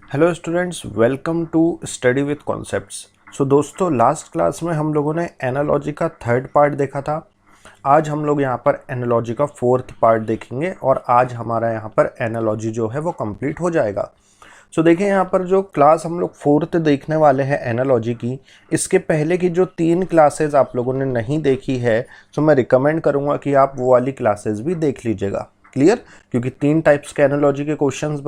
Hello students, welcome to study with concepts. So दोस्तों, last class में हम लोगों ने एनालॉजी का थर्ड पार्ट देखा था। आज हम लोग यहाँ पर एनालॉजी का फोर्थ पार्ट देखेंगे और आज हमारा यहाँ पर एनालॉजी जो है वो कंप्लीट हो जाएगा। सो देखिए, यहाँ पर जो क्लास हम लोग फोर्थ देखने वाले हैं एनालॉजी की, इसके पहले की जो 3 क्लासेस आप लोगों ने नहीं देखी है, सो मैं रिकमेंड करूँगा कि आप वो वाली क्लासेस भी देख लीजिएगा। क्लियर? क्योंकि 3 टाइप्स के एनालॉजी के क्वेश्चंस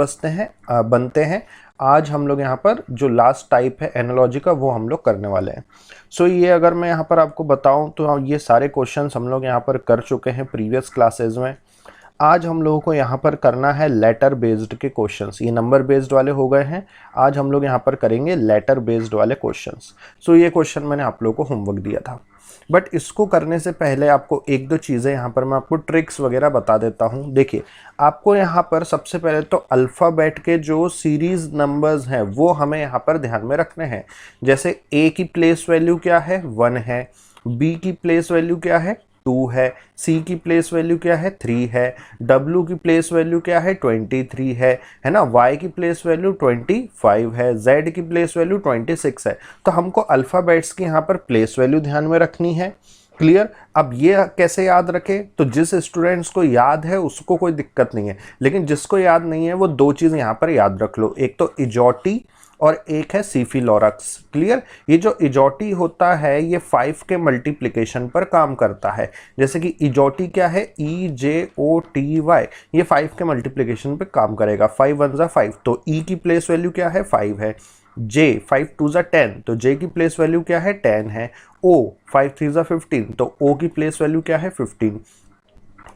बनते हैं। आज हम लोग यहाँ पर जो लास्ट टाइप है एनालॉजी का वो हम लोग करने वाले हैं। सो ये अगर मैं यहाँ पर आपको बताऊँ तो ये सारे क्वेश्चंस हम लोग यहाँ पर कर चुके हैं प्रीवियस क्लासेस में। आज हम लोगों को यहाँ पर करना है लेटर बेस्ड के क्वेश्चंस। ये नंबर बेस्ड वाले हो गए हैं, आज हम लोग यहाँ पर करेंगे लेटर बेस्ड वाले क्वेश्चंस। सो ये क्वेश्चन मैंने आप लोगों को होमवर्क दिया था, बट इसको करने से पहले आपको एक दो चीज़ें यहाँ पर मैं आपको ट्रिक्स वगैरह बता देता हूँ। देखिए, आपको यहाँ पर सबसे पहले तो अल्फ़ाबेट के जो सीरीज़ नंबर्स हैं वो हमें यहाँ पर ध्यान में रखने हैं। जैसे ए की प्लेस वैल्यू क्या है, 1 है। बी की प्लेस वैल्यू क्या है, 2 है। सी की प्लेस वैल्यू क्या है, 3 है। डब्ल्यू की प्लेस वैल्यू क्या है, 23 है ना। वाई की प्लेस वैल्यू 25 है। जेड की प्लेस वैल्यू 26 है। तो हमको अल्फ़ाबेट्स की यहाँ पर प्लेस वैल्यू ध्यान में रखनी है। क्लियर? अब ये कैसे याद रखें? तो जिस स्टूडेंट्स को याद है उसको कोई दिक्कत नहीं है, लेकिन जिसको याद नहीं है वो 2 चीज़ यहाँ पर याद रख लो, एक तो इजोटी और एक है सीफिलोरक्स। क्लियर? ये जो इजोटी होता है ये 5 के मल्टीप्लिकेशन पर काम करता है। जैसे कि इजोटी क्या है, EJOTY, ये 5 के मल्टीप्लिकेशन पे काम करेगा। 5 1 जा 5, तो E की प्लेस वैल्यू क्या है, 5 है। J 5 2 जा 10, तो J की प्लेस वैल्यू क्या है, 10 है। O 5 3 जा 15, तो O की प्लेस वैल्यू क्या है, 15।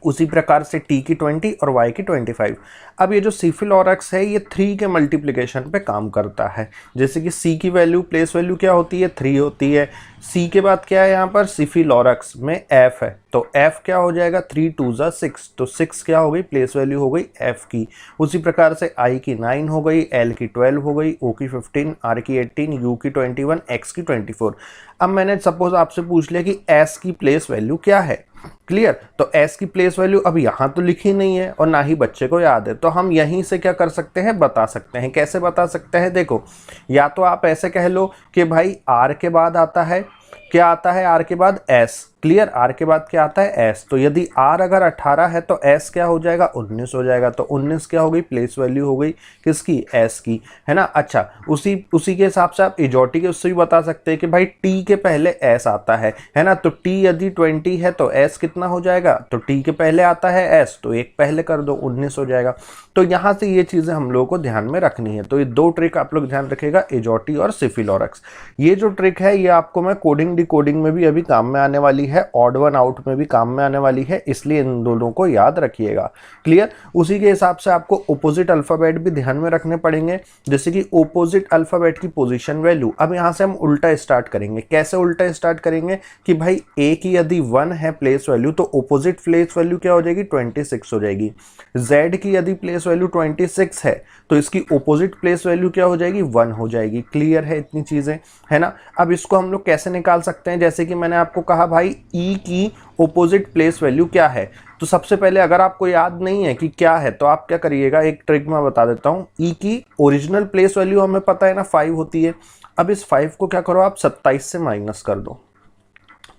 उसी प्रकार से T की 20 और Y की 25। अब ये जो सीफिलोरक्स है ये 3 के मल्टीप्लिकेशन पे काम करता है। जैसे कि C की वैल्यू प्लेस वैल्यू क्या होती है, 3 होती है। C के बाद क्या है यहाँ पर, सीफिलोरक्स में F है, तो F क्या हो जाएगा, 3 2 जा 6, तो 6 क्या हो गई, प्लेस वैल्यू हो गई F की। उसी प्रकार से I की 9 हो गई, L की 12 हो गई, O की 15, R की 18, U की 21, X की 24। अब मैंने सपोज आपसे पूछ लिया कि S की प्लेस वैल्यू क्या है। क्लियर? तो S की प्लेस वैल्यू अब यहाँ तो लिखी नहीं है और ना ही बच्चे को याद है, तो हम यहीं से क्या कर सकते हैं, बता सकते हैं। कैसे बता सकते हैं? देखो, या तो आप ऐसे कह लो कि भाई R के बाद आता है, क्या आता है R के बाद, S। क्लियर? R के बाद क्या आता है, S। तो यदि R अगर 18 है तो S क्या हो जाएगा, 19 हो जाएगा। तो 19 क्या हो गई, प्लेस वैल्यू हो गई किसकी, S की, है ना। अच्छा, उसी के हिसाब से आप इजोटी के उससे भी बता सकते हैं कि भाई T के पहले S आता है ना। तो T यदि 20 है तो S कितना हो जाएगा, तो T के पहले आता है S, तो एक पहले कर दो, 19 हो जाएगा। तो यहाँ से ये चीज़ें हम लोगों को ध्यान में रखनी है। तो ये 2 ट्रिक आप लोग ध्यान रखिएगा, इजोटी और सीफिलोरक्स। ये जो ट्रिक है ये आपको मैं कोडिंग डिकोडिंग में भी अभी काम में आने वाली है, ऑड वन आउट में भी काम में आने वाली है, इसलिए इन दोनों को याद रखिएगा। क्लियर? उसी के हिसाब से आपको ओपोजिट अल्फाबेट भी ध्यान में रखने पड़ेंगे। जैसे कि ओपोजिट अल्फाबेट की पोजीशन वैल्यू, अब यहाँ से हम उल्टा स्टार्ट करेंगे। कैसे उल्टा स्टार्ट करेंगे कि भाई ए की यदि 1 है प्लेस वैल्यू तो ओपोजिट प्लेस वैल्यू क्या हो जाएगी, 26 हो जाएगी। जेड की यदि प्लेस वैल्यू 26 है तो इसकी ओपोजिट प्लेस वैल्यू क्या हो जाएगी, 1 हो जाएगी। क्लियर है इतनी चीजें, है ना। अब इसको हम लोग कैसे निकाल सकते हैं? जैसे कि मैंने आपको कहा भाई ई की ओपोजिट प्लेस वैल्यू क्या है, तो सबसे पहले अगर आपको याद नहीं है कि क्या है तो आप क्या करिएगा, एक ट्रिक मैं बता देता हूं। ई की ओरिजिनल प्लेस वैल्यू हमें पता है ना, 5 होती है। अब इस 5 को क्या करो, आप 27 से माइनस कर दो,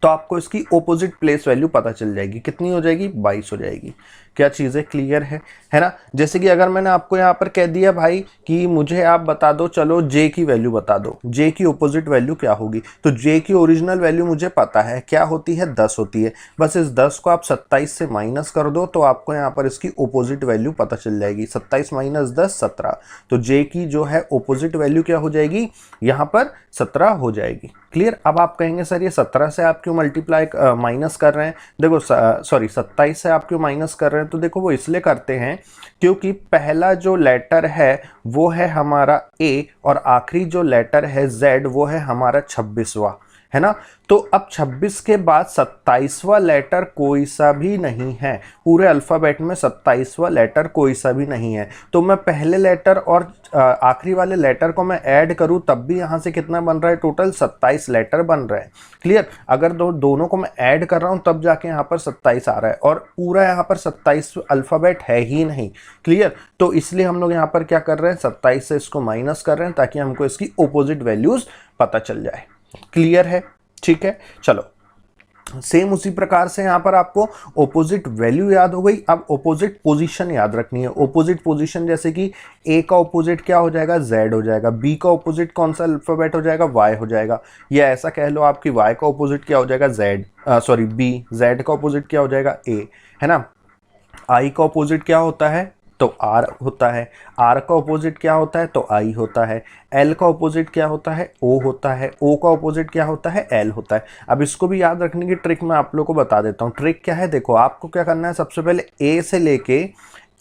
तो आपको इसकी ओपोजिट प्लेस वैल्यू पता चल जाएगी। कितनी हो जाएगी, 22 हो जाएगी। क्या चीज़ें क्लियर है ना। जैसे कि अगर मैंने आपको यहाँ पर कह दिया भाई कि मुझे आप बता दो, चलो J की वैल्यू बता दो, J की ओपोजिट वैल्यू क्या होगी, तो J की ओरिजिनल वैल्यू मुझे पता है, क्या होती है, 10 होती है। बस इस 10 को आप 27 से माइनस कर दो तो आपको यहाँ पर इसकी ओपोजिट वैल्यू पता चल जाएगी। 27 माइनस 10 17, तो J की जो है ओपोजिट वैल्यू क्या हो जाएगी, यहाँ पर 17 हो जाएगी। क्लियर? अब आप कहेंगे सर ये 17 से आप क्यों मल्टीप्लाई माइनस कर रहे हैं? देखो सॉरी 27 से आप क्यों माइनस कर रहे हैं? तो देखो वो इसलिए करते हैं क्योंकि पहला जो लेटर है वो है हमारा A और आखिरी जो लेटर है Z वो है हमारा 26वां, है ना। तो अब 26 के बाद 27वां लेटर कोई सा भी नहीं है, पूरे अल्फ़ाबेट में 27वां लेटर कोई सा भी नहीं है। तो मैं पहले लेटर और आखिरी वाले लेटर को मैं ऐड करूं तब भी यहाँ से कितना बन रहा है, टोटल 27 लेटर बन रहे हैं। क्लियर। अगर दोनों को मैं ऐड कर रहा हूं तब जाके यहाँ पर 27 आ रहा है, और पूरा यहाँ पर 27 अल्फ़ाबेट है ही नहीं। क्लियर। तो इसलिए हम लोग यहाँ पर क्या कर रहे हैं, 27 से इसको माइनस कर रहे हैं ताकि हमको इसकी ओपोजिट वैल्यूज पता चल जाए। क्लियर है। ठीक है, चलो सेम उसी प्रकार से यहां पर आपको ओपोजिट वैल्यू याद हो गई। अब ओपोजिट पोजीशन याद रखनी है। ओपोजिट पोजीशन जैसे कि ए का ओपोजिट क्या हो जाएगा, जेड हो जाएगा। बी का ओपोजिट कौन सा अल्फाबेट हो जाएगा, वाई हो जाएगा। या ऐसा कह लो आपकी वाई का ओपोजिट क्या हो जाएगा, जेड, सॉरी बी। जेड का ओपोजिट क्या हो जाएगा, ए, है ना। आई का ओपोजिट क्या होता है, तो आर होता है। आर का ओपोजिट क्या होता है, तो आई होता है। एल का ओपोजिट क्या होता है, ओ होता है। ओ का ओपोजिट क्या होता है, एल होता है। अब इसको भी याद रखने की ट्रिक मैं आप लोगों को बता देता हूँ। ट्रिक क्या है, देखो आपको क्या करना है, सबसे पहले ए से लेके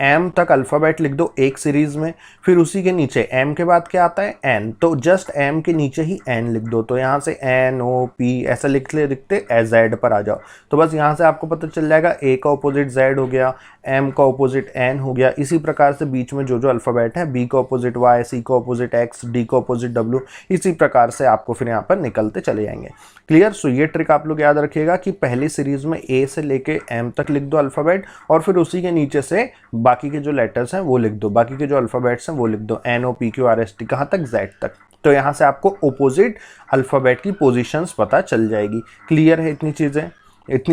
एम तक अल्फ़ाबेट लिख दो एक सीरीज में, फिर उसी के नीचे एम के बाद क्या आता है, एन, तो जस्ट एम के नीचे ही एन लिख दो। तो यहाँ से एन ओ पी ऐसा लिखते जेड पर आ जाओ। तो बस यहाँ से आपको पता चल जाएगा ए का ऑपोजिट जेड हो गया, एम का ऑपोजिट एन हो गया। इसी प्रकार से बीच में जो जो अल्फ़ाबेट है, बी का ऑपोजिट वाई, सी का ऑपोजिट एक्स, डी का ऑपोजिट डब्ल्यू, इसी प्रकार से आपको फिर यहाँ पर निकलते चले जाएंगे। क्लियर। सो ये ट्रिक आप लोग याद रखिएगा कि पहली सीरीज में ए से लेके एम तक लिख दो अल्फ़ाबेट, और फिर उसी के नीचे से बाकी के जो लेटर्स हैं वो लिख दो, बाकी के जो अल्फ़ाबेट्स हैं वो लिख दो, N O P Q R S T, कहाँ तक, जेड तक। तो यहाँ से आपको ओपोजिट अल्फ़ाबेट की पोजीशंस पता चल जाएगी। क्लियर है, इतनी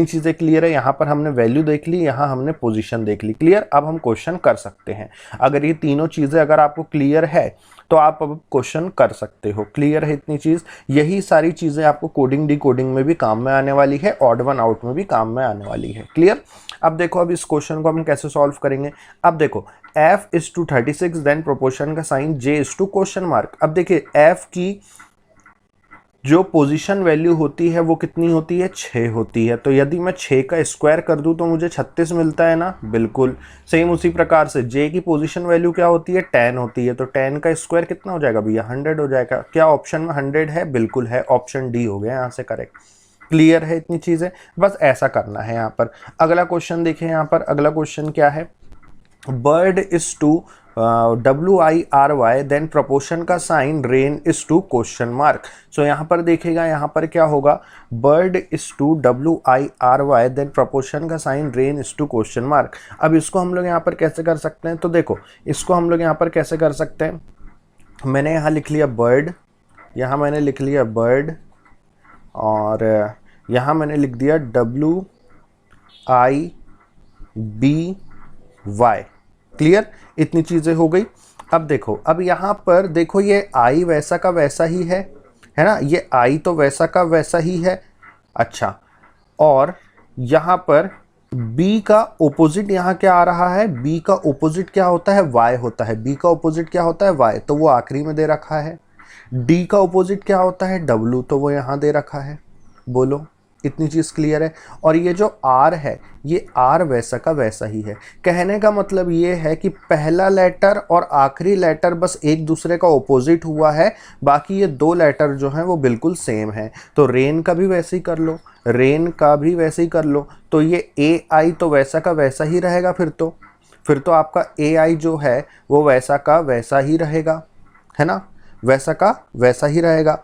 चीज़ें क्लियर है। यहाँ पर हमने वैल्यू देख ली, यहाँ हमने पोजीशन देख ली। क्लियर। अब हम क्वेश्चन कर सकते हैं। अगर ये तीनों चीज़ें अगर आपको क्लियर है तो आप अब क्वेश्चन कर सकते हो। क्लियर है इतनी चीज़। यही सारी चीज़ें आपको कोडिंग डी कोडिंग में भी काम में आने वाली है, ऑड वन आउट में भी काम में आने वाली है। क्लियर। अब देखो, अब इस क्वेश्चन को हम कैसे सॉल्व करेंगे। अब देखो, f is to 36 then proportion का sign j is to question mark. अब देखिए f की जो पोजीशन वैल्यू होती है वो कितनी होती है, 6 होती है। तो यदि मैं 6 का स्क्वायर कर दूं तो मुझे 36 मिलता है ना, बिल्कुल। सेम उसी प्रकार से j की पोजीशन वैल्यू क्या होती है, 10 होती है। तो 10 का स्क्वायर कितना हो जाएगा भैया, 100 हो जाएगा। क्या ऑप्शन में 100 है, बिल्कुल है, ऑप्शन डी हो गया यहाँ से करेक्ट। क्लियर है इतनी चीजें, बस ऐसा करना है। यहाँ पर अगला क्वेश्चन देखिए, यहाँ पर अगला क्वेश्चन क्या है, bird is to WIRY then proportion का sign rain is to question mark. So यहाँ पर देखिएगा, यहाँ पर क्या होगा, bird is to WIRY then proportion का sign rain is to question mark. अब इसको हम लोग यहाँ पर कैसे कर सकते हैं, तो देखो इसको हम लोग यहाँ पर कैसे कर सकते हैं। मैंने यहाँ लिख लिया बर्ड, यहाँ मैंने लिख लिया बर्ड, और यहाँ मैंने लिख दिया WIBY। क्लियर। इतनी चीज़ें हो गई। अब देखो, अब यहाँ पर देखो, ये आई वैसा का वैसा ही है ना, ये आई तो वैसा का वैसा ही है। अच्छा, और यहाँ पर B का ओपोजिट यहाँ क्या आ रहा है, B का ओपोजिट क्या होता है, Y होता है। B का ओपोजिट क्या होता है, Y, तो वो आखिरी में दे रखा है। D का ओपोजिट क्या होता है, W, तो वो यहाँ दे रखा है। बोलो, इतनी चीज़ क्लियर है। और ये जो R है, ये R वैसा का वैसा ही है। कहने का मतलब ये है कि पहला लेटर और आखिरी लेटर बस एक दूसरे का ओपोजिट हुआ है, बाकी ये दो लेटर जो हैं वो बिल्कुल सेम है। तो रेन का भी वैसे ही कर लो, रेन का भी वैसे ही कर लो। तो ये AI तो वैसा का वैसा ही रहेगा, फिर तो आपका AI जो है वो वैसा का वैसा ही रहेगा, है ना, वैसा का वैसा ही रहेगा।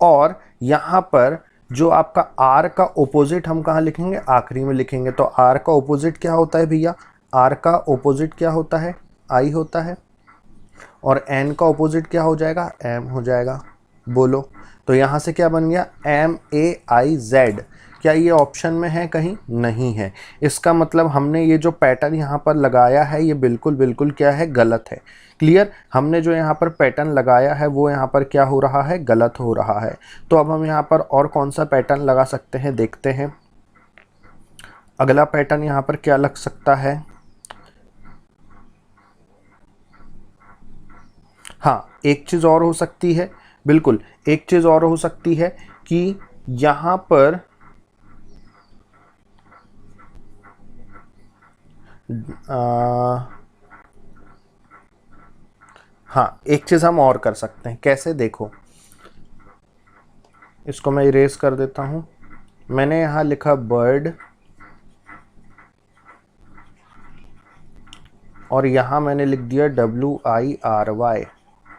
और यहाँ पर जो आपका R का ओपोजिट हम कहाँ लिखेंगे, आखिरी में लिखेंगे। तो R का ओपोजिट क्या होता है भैया, R का ओपोजिट क्या होता है, I होता है। और N का ओपोजिट क्या हो जाएगा, M हो जाएगा। बोलो, तो यहाँ से क्या बन गया, MAIZ। क्या ये ऑप्शन में है, कहीं नहीं है। इसका मतलब हमने ये जो पैटर्न यहाँ पर लगाया है ये बिल्कुल क्या है, गलत है। क्लियर। हमने जो यहाँ पर पैटर्न लगाया है वो यहाँ पर क्या हो रहा है, गलत हो रहा है। तो अब हम यहाँ पर और कौन सा पैटर्न लगा सकते हैं, देखते हैं। अगला पैटर्न यहाँ पर क्या लग सकता है, हाँ एक चीज़ और हो सकती है, बिल्कुल एक चीज़ और हो सकती है कि यहाँ पर हाँ एक चीज़ हम और कर सकते हैं। कैसे, देखो इसको मैं इरेज कर देता हूँ। मैंने यहाँ लिखा बर्ड और यहाँ मैंने लिख दिया WIRY,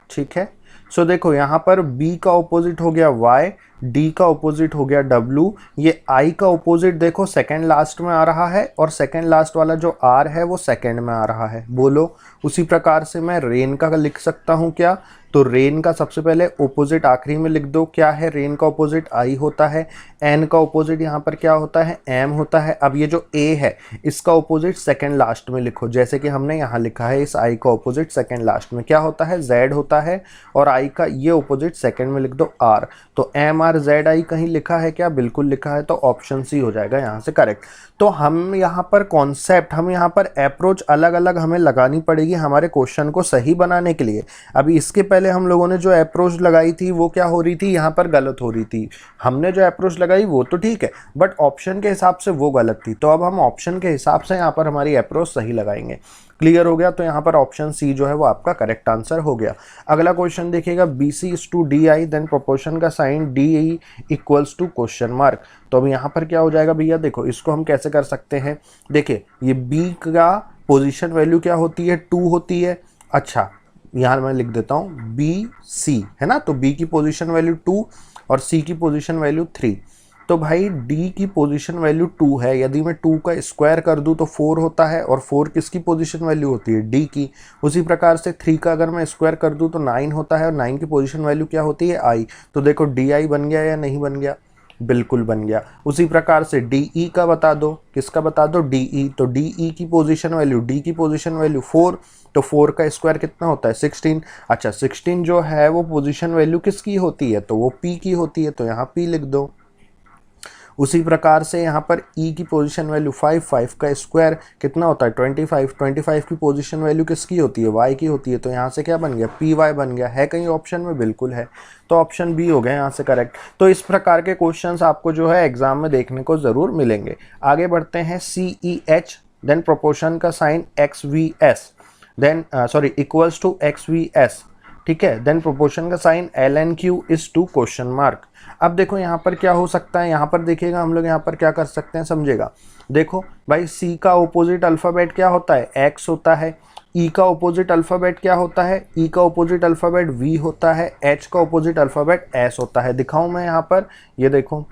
ठीक है। सो देखो यहाँ पर B का ऑपोजिट हो गया Y, D का ऑपोजिट हो गया W, ये I का ऑपोजिट देखो सेकंड लास्ट में आ रहा है और सेकंड लास्ट वाला जो R है वो सेकंड में आ रहा है। बोलो, उसी प्रकार से मैं रेन का लिख सकता हूँ क्या? तो रेन का सबसे पहले ऑपोजिट आखिरी में लिख दो। क्या है रेन का ऑपोजिट? आई होता है। एन का ऑपोजिट यहाँ पर क्या होता है? एम होता है। अब ये जो ए है इसका ऑपोजिट सेकंड लास्ट में लिखो, जैसे कि हमने यहाँ लिखा है इस आई का ऑपोजिट सेकंड लास्ट में क्या होता है? जेड होता है। और आई का ये ऑपोजिट सेकंड में लिख दो आर। तो एम आर जेड आई कहीं लिखा है क्या? बिल्कुल लिखा है, तो ऑप्शन सी हो जाएगा यहाँ से करेक्ट। तो हम यहाँ पर कॉन्सेप्ट, हम यहाँ पर अप्रोच अलग अलग हमें लगानी पड़ेगी हमारे क्वेश्चन को सही बनाने के लिए। अभी इसके पहले हम लोगों ने जो अप्रोच लगाई थी वो क्या हो रही थी? यहाँ पर गलत हो रही थी। हमने जो अप्रोच लगाई वो तो ठीक है, बट ऑप्शन के हिसाब से वो गलत थी। तो अब हम ऑप्शन के हिसाब से यहाँ पर हमारी अप्रोच सही लगाएंगे। क्लियर हो गया? तो यहाँ पर ऑप्शन सी जो है वो आपका करेक्ट आंसर हो गया। अगला क्वेश्चन देखिएगा, BC is to DI then proportion का sign DE equals to question mark. तो अब यहाँ पर क्या हो जाएगा भैया? देखो इसको हम कैसे कर सकते हैं। देखिए ये B का पोजीशन वैल्यू क्या होती है? 2 होती है। अच्छा यहाँ मैं लिख देता हूँ BC है ना, तो B की पोजीशन वैल्यू 2 और C की पोजीशन वैल्यू 3। तो भाई D की पोजीशन वैल्यू 2 है, यदि मैं 2 का स्क्वायर कर दूं तो 4 होता है, और 4 किसकी पोजीशन वैल्यू होती है? D की। उसी प्रकार से 3 का अगर मैं स्क्वायर कर दूं तो 9 होता है, और 9 की पोजीशन वैल्यू क्या होती है? I। तो देखो DI बन गया या नहीं बन गया? बिल्कुल बन गया। उसी प्रकार से DE का बता दो, किसका बता दो? DE। तो DE की पोजीशन वैल्यू, D की पोजीशन वैल्यू 4, तो 4 का स्क्वायर कितना होता है? 16। अच्छा 16 जो है वो पोजीशन वैल्यू किसकी होती है? तो वो P की होती है, तो यहाँ P लिख दो। उसी प्रकार से यहाँ पर E की पोजीशन वैल्यू 5, 5 का स्क्वायर कितना होता है? 25, 25 की पोजीशन वैल्यू किसकी होती है? Y की होती है, तो यहाँ से क्या बन गया? PY बन गया। है कहीं ऑप्शन में? बिल्कुल है, तो ऑप्शन बी हो गया यहाँ से करेक्ट। तो इस प्रकार के क्वेश्चंस आपको जो है एग्जाम में देखने को ज़रूर मिलेंगे। आगे बढ़ते हैं, CEH देन प्रोपोर्शन का sign XVS then equals to XVS, ठीक है। देन प्रोपोर्शन का sign LNQ is to question mark. अब देखो यहाँ पर क्या हो सकता है, यहाँ पर देखिएगा हम लोग यहाँ पर क्या कर सकते हैं, समझेगा। देखो भाई C का ऑपोजिट अल्फ़ाबेट क्या होता है? X होता है। E का ऑपोजिट अल्फ़ाबेट क्या होता है? E का ऑपोजिट अल्फ़ाबेट V होता है। H का ऑपोजिट अल्फ़ाबेट S होता है। दिखाऊं मैं यहाँ पर? ये देखो,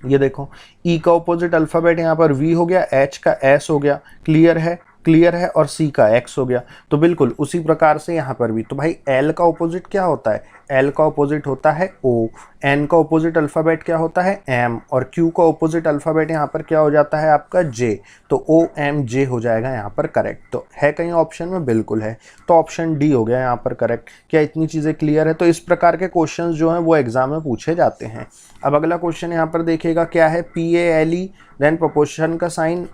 ये देखो, E का ऑपोजिट अल्फ़ाबेट यहाँ पर V हो गया, H का S हो गया। क्लियर है? क्लियर है। और C का X हो गया। तो बिल्कुल उसी प्रकार से यहाँ पर भी। तो भाई L का ऑपोजिट क्या होता है? L का ऑपोजिट होता है O। N का ऑपोजिट अल्फ़ाबेट क्या होता है? M। और Q का ऑपोजिट अल्फ़ाबेट यहाँ पर क्या हो जाता है आपका? J। तो OMJ हो जाएगा यहाँ पर करेक्ट। तो है कहीं ऑप्शन में? बिल्कुल है, तो ऑप्शन डी हो गया यहाँ पर करेक्ट। क्या इतनी चीज़ें क्लियर है? तो इस प्रकार के क्वेश्चन जो हैं वो एग्जाम में पूछे जाते हैं। अब अगला क्वेश्चन यहाँ पर देखिएगा, क्या है? PALE देन प्रोपोर्शन का साइन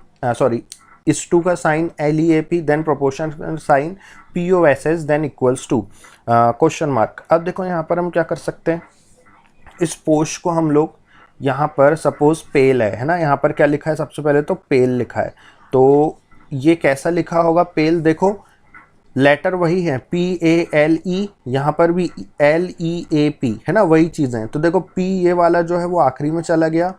इस टू का साइन LEAP देन प्रोपोर्शन का sign POSS then equals to question mark. अब देखो यहाँ पर हम क्या कर सकते हैं, इस पोस्ट को हम लोग यहाँ पर सपोज पेल है ना, यहाँ पर क्या लिखा है? सबसे पहले तो पेल लिखा है, तो ये कैसा लिखा होगा? पेल देखो लेटर वही है PALE, यहाँ पर भी LEAP है ना, वही चीज़ें हैं। तो देखो P ये वाला जो है वो आखिरी में चला गया,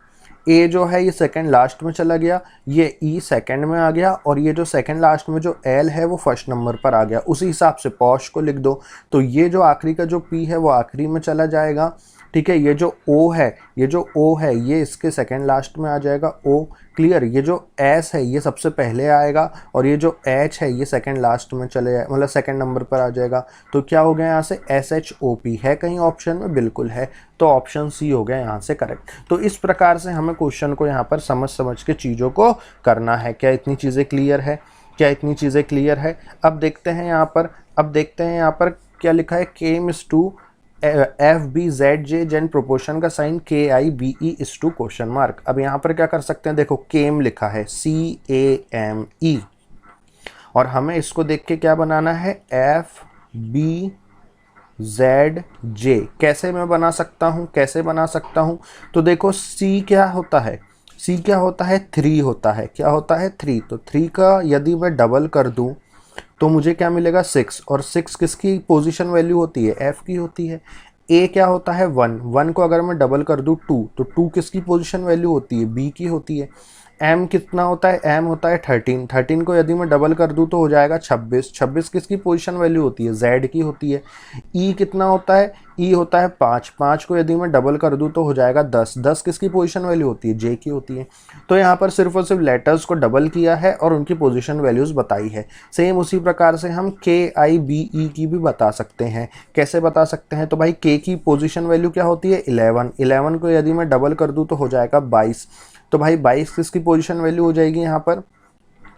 A जो है ये सेकंड लास्ट में चला गया, ये E सेकंड में आ गया, और ये जो सेकंड लास्ट में जो L है वो फर्स्ट नंबर पर आ गया। उसी हिसाब से पॉश को लिख दो, तो ये जो आखिरी का जो P है वो आखिरी में चला जाएगा, ठीक है। ये जो O है ये इसके सेकंड लास्ट में आ जाएगा O। क्लियर? ये जो S है ये सबसे पहले आएगा, और ये जो H है ये सेकंड लास्ट में चले जाए, मतलब सेकंड नंबर पर आ जाएगा। तो क्या हो गया यहाँ से? SHOP। है कहीं ऑप्शन में? बिल्कुल है, तो ऑप्शन सी हो गया यहाँ से करेक्ट। तो इस प्रकार से हमें क्वेश्चन को यहाँ पर समझ के चीज़ों को करना है। क्या इतनी चीज़ें क्लियर है? क्या इतनी चीज़ें क्लियर है? अब देखते हैं यहाँ पर क्या लिखा है? Came is to FBZJ then proportion का sign KIBE is to question mark. अब यहाँ पर क्या कर सकते हैं? देखो केम लिखा है CAME, और हमें इसको देख के क्या बनाना है? FBZJ। कैसे मैं बना सकता हूँ? तो देखो C क्या होता है? 3 होता है। क्या होता है? 3। तो 3 का यदि मैं डबल कर दूं तो मुझे क्या मिलेगा? 6। और 6 किसकी पोजीशन वैल्यू होती है? F की होती है। ए क्या होता है 1, 1 को अगर मैं डबल कर दूँ 2, तो 2 किसकी पोजीशन वैल्यू होती है, बी की होती है। एम कितना होता है, एम होता है 13, 13 को यदि मैं डबल कर दूँ तो हो जाएगा 26, 26 किसकी पोजीशन वैल्यू होती है, जेड की होती है। ई कितना होता है, ई होता है 5, 5 को यदि मैं डबल कर दूँ तो हो जाएगा 10, 10 किसकी पोजीशन वैल्यू होती है, जे की होती है। तो यहाँ पर सिर्फ और सिर्फ लेटर्स को डबल किया है और उनकी पोजीशन वैल्यूज़ बताई है। सेम उसी प्रकार से हम के आई बी ई की भी बता सकते हैं। कैसे बता सकते हैं, तो भाई के की पोजीशन वैल्यू क्या होती है 11, 11 को यदि मैं डबल कर दूँ तो हो जाएगा 22, तो भाई 22 किसकी पोजीशन वैल्यू हो जाएगी यहाँ पर,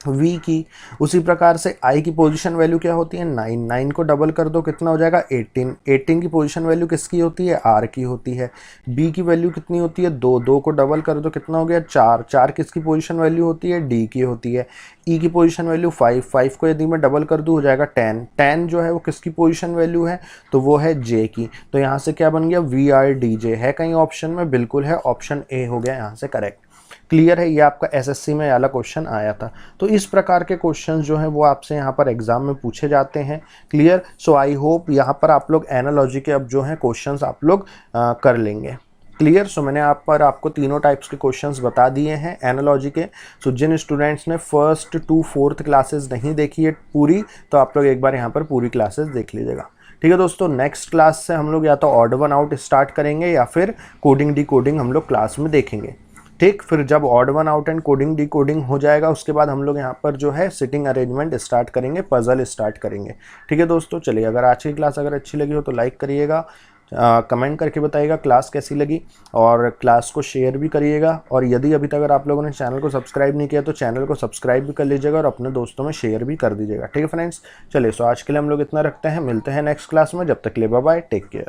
वी की। उसी प्रकार से आई की पोजीशन वैल्यू क्या होती है 9, 9 को डबल कर दो कितना हो जाएगा 18, 18 की पोजीशन वैल्यू किसकी होती है, आर की होती है। बी की वैल्यू कितनी होती है 2, 2 को डबल कर दो कितना हो गया 4, 4 किसकी पोजीशन वैल्यू होती है, डी की होती है। ई की पोजीशन वैल्यू 5, 5 को यदि मैं डबल कर दूँ हो जाएगा 10, 10 जो है वो किसकी पोजीशन वैल्यू है, तो वो है जे की। तो यहाँ से क्या बन गया, वी आर डी जे है कहीं ऑप्शन में, बिल्कुल है, ऑप्शन ए हो गया यहाँ से करेक्ट। क्लियर है, ये आपका एसएससी में वाला क्वेश्चन आया था। तो इस प्रकार के क्वेश्चंस जो हैं वो आपसे यहाँ पर एग्जाम में पूछे जाते हैं। क्लियर, सो आई होप यहाँ पर आप लोग एनालॉजी के अब जो हैं क्वेश्चंस आप लोग कर लेंगे। क्लियर, सो मैंने आपको तीनों टाइप्स के क्वेश्चंस बता दिए हैं एनालॉजी के। सो जिन स्टूडेंट्स ने 1st to 4th क्लासेस नहीं देखी है पूरी, तो आप लोग एक बार यहाँ पर पूरी क्लासेस देख लीजिएगा। ठीक है दोस्तों, नेक्स्ट क्लास से हम लोग या तो ऑड वन आउट स्टार्ट करेंगे या फिर कोडिंग डी कोडिंग हम लोग क्लास में देखेंगे। ठीक, फिर जब odd one out and coding D coding हो जाएगा उसके बाद हम लोग यहाँ पर जो है सिटिंग अरेंजमेंट स्टार्ट करेंगे, पजल स्टार्ट करेंगे। ठीक है दोस्तों, चलिए अगर आज की क्लास अगर अच्छी लगी हो तो लाइक करिएगा, कमेंट करके बताइएगा क्लास कैसी लगी, और क्लास को शेयर भी करिएगा। और यदि अभी तक अगर आप लोगों ने चैनल को सब्सक्राइब नहीं किया तो चैनल को सब्सक्राइब भी कर लीजिएगा और अपने दोस्तों में शेयर भी कर दीजिएगा। ठीक है फ्रेंड्स, चलिए सो आज के लिए हम लोग इतना रखते हैं, मिलते हैं नेक्स्ट क्लास में, जब तक के लिए बाय बाय, टेक केयर।